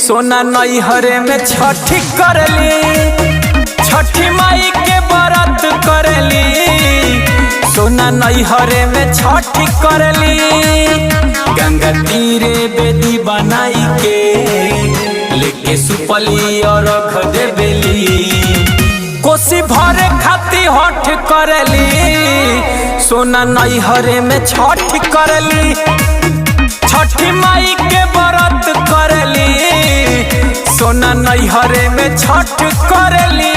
सोना नैहरे में छठी करली, छठी माई के व्रत करली। सोना नैहरे में छठी करली, गंगा तीरे बेदी बनाई के लेके सुपली और रख देबेली। कोसी भरे खाती हठ करली, सोना नैहरे में छठी करली। छठी माई के व्रत करली, सोना नैहरे में छठ करली।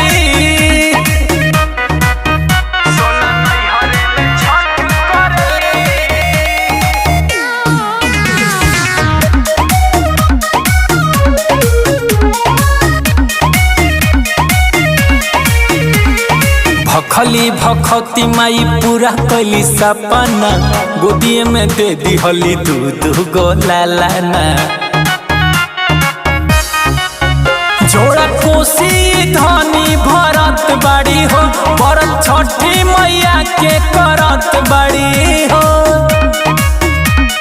भखली भखती माई पूरा कैली सपना, गोदिए में दे दिहली दूध गो लालाना। जोड़ा कोसी धनी भरत बाड़ी हो, भरत छठी मैया के करत बाड़ी हो।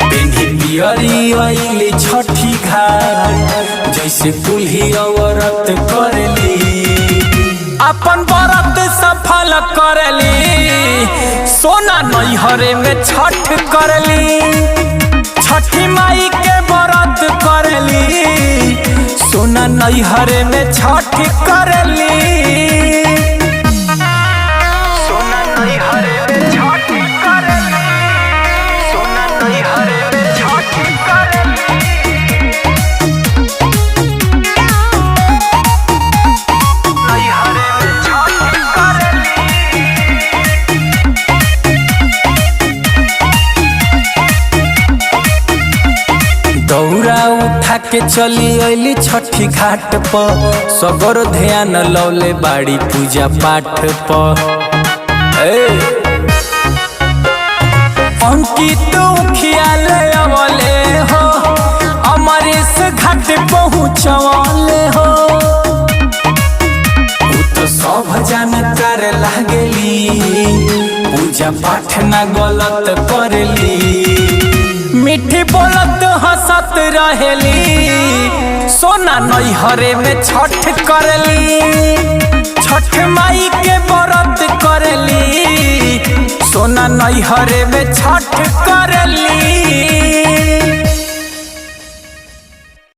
पेन्ही पियरी अइली छठी घाट, जैसे कुल्ही औरत करली। अपन व्रत सफल करली, सोना नैहरे में छठ करली। छठी माई के व्रत करली, सोना नैहरे में छठ करली। सोना नैहरे में छठ करली, सोना नैहरे में छठ करली। दौरा उठा के चली अइली छठी घाट पर, सगर ध्यान लौले बाड़ी पूजा पाठ पर। अंकित खियाले अवले हो, अमरेश घाट पहुँचवले हो। तो सब जानकार लागली, पूजा पाठ ना गलत करली। मीठी बोलत हंसत रहेली, सोना नैहरे में छठ करली। छठ माई के व्रत करली, सोना नैहरे में छठ करली।